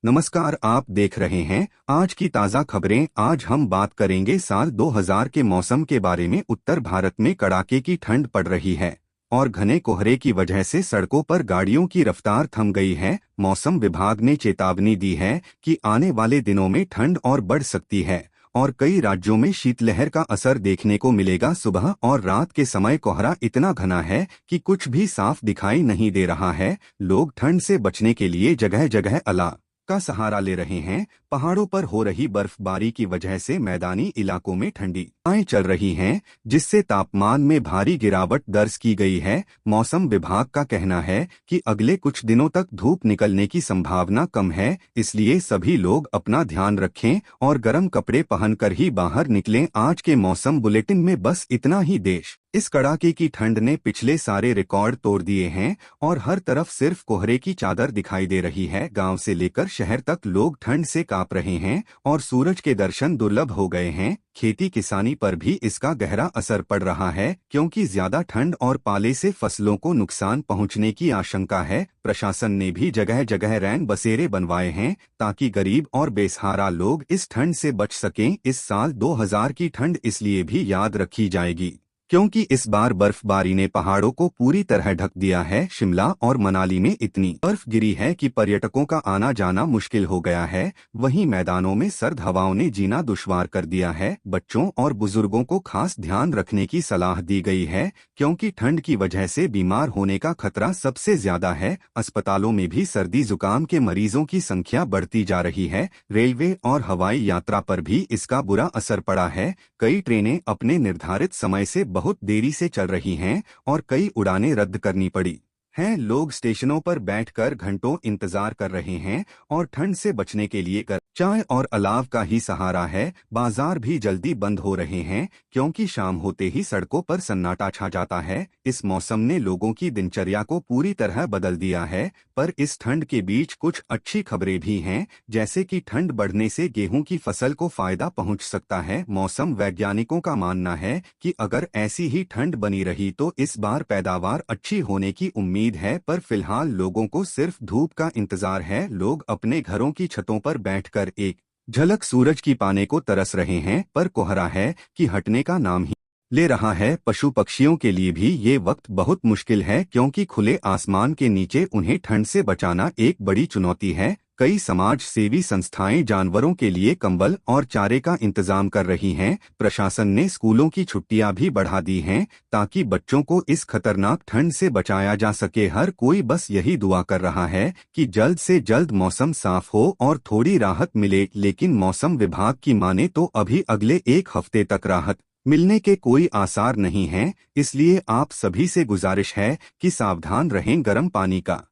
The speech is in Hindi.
नमस्कार, आप देख रहे हैं आज की ताज़ा खबरें। आज हम बात करेंगे साल 2000 के मौसम के बारे में। उत्तर भारत में कड़ाके की ठंड पड़ रही है और घने कोहरे की वजह से सड़कों पर गाड़ियों की रफ्तार थम गई है। मौसम विभाग ने चेतावनी दी है कि आने वाले दिनों में ठंड और बढ़ सकती है और कई राज्यों में शीतलहर का असर देखने को मिलेगा। सुबह और रात के समय कोहरा इतना घना है कि कुछ भी साफ दिखाई नहीं दे रहा है। लोग ठंड से बचने के लिए जगह जगह अला का सहारा ले रहे हैं। पहाड़ों पर हो रही बर्फबारी की वजह से मैदानी इलाकों में ठंडी हवाएं चल रही हैं, जिससे तापमान में भारी गिरावट दर्ज की गई है। मौसम विभाग का कहना है कि अगले कुछ दिनों तक धूप निकलने की संभावना कम है, इसलिए सभी लोग अपना ध्यान रखें और गर्म कपड़े पहनकर ही बाहर निकलें। आज के मौसम बुलेटिन में बस इतना ही। देश इस कड़ाके की ठंड ने पिछले सारे रिकॉर्ड तोड़ दिए हैं और हर तरफ सिर्फ कोहरे की चादर दिखाई दे रही है। गांव से लेकर शहर तक लोग ठंड से कांप रहे हैं और सूरज के दर्शन दुर्लभ हो गए हैं। खेती किसानी पर भी इसका गहरा असर पड़ रहा है, क्योंकि ज्यादा ठंड और पाले से फसलों को नुकसान पहुंचने की आशंका है। प्रशासन ने भी जगह जगह रैन बसेरे बनवाए हैं ताकि गरीब और बेसहारा लोग इस ठंड से बच सकें। इस साल 2000 की ठंड इसलिए भी याद रखी जाएगी क्योंकि इस बार बर्फबारी ने पहाड़ों को पूरी तरह ढक दिया है। शिमला और मनाली में इतनी बर्फ गिरी है कि पर्यटकों का आना जाना मुश्किल हो गया है। वहीं मैदानों में सर्द हवाओं ने जीना दुश्वार कर दिया है। बच्चों और बुजुर्गों को खास ध्यान रखने की सलाह दी गई है, क्योंकि ठंड की वजह से बीमार होने का खतरा सबसे ज्यादा है। अस्पतालों में भी सर्दी जुकाम के मरीजों की संख्या बढ़ती जा रही है। रेलवे और हवाई यात्रा पर भी इसका बुरा असर पड़ा है। कई ट्रेनें अपने निर्धारित समय से बहुत देरी से चल रही हैं और कई उड़ानें रद्द करनी पड़ी हैं। लोग स्टेशनों पर बैठकर घंटों इंतजार कर रहे हैं और ठंड से बचने के लिए चाय और अलाव का ही सहारा है। बाजार भी जल्दी बंद हो रहे हैं क्योंकि शाम होते ही सड़कों पर सन्नाटा छा जाता है। इस मौसम ने लोगों की दिनचर्या को पूरी तरह बदल दिया है, पर इस ठंड के बीच कुछ अच्छी खबरें भी हैं, जैसे कि ठंड बढ़ने से गेहूं की फसल को फायदा पहुंच सकता है। मौसम वैज्ञानिकों का मानना है कि अगर ऐसी ही ठंड बनी रही तो इस बार पैदावार अच्छी होने की उम्मीद है, पर फिलहाल लोगों को सिर्फ धूप का इंतजार है। लोग अपने घरों की छतों पर बैठकर एक झलक सूरज की पाने को तरस रहे हैं, पर कोहरा है कि हटने का नाम ही ले रहा है। पशु पक्षियों के लिए भी ये वक्त बहुत मुश्किल है, क्योंकि खुले आसमान के नीचे उन्हें ठंड से बचाना एक बड़ी चुनौती है। कई समाज सेवी संस्थाएं जानवरों के लिए कंबल और चारे का इंतजाम कर रही हैं। प्रशासन ने स्कूलों की छुट्टियां भी बढ़ा दी हैं ताकि बच्चों को इस खतरनाक ठंड से बचाया जा सके। हर कोई बस यही दुआ कर रहा है कि जल्द से जल्द मौसम साफ हो और थोड़ी राहत मिले, लेकिन मौसम विभाग की माने तो अभी अगले एक हफ्ते तक राहत मिलने के कोई आसार नहीं हैं। इसलिए आप सभी से गुजारिश है कि सावधान रहें। गर्म पानी का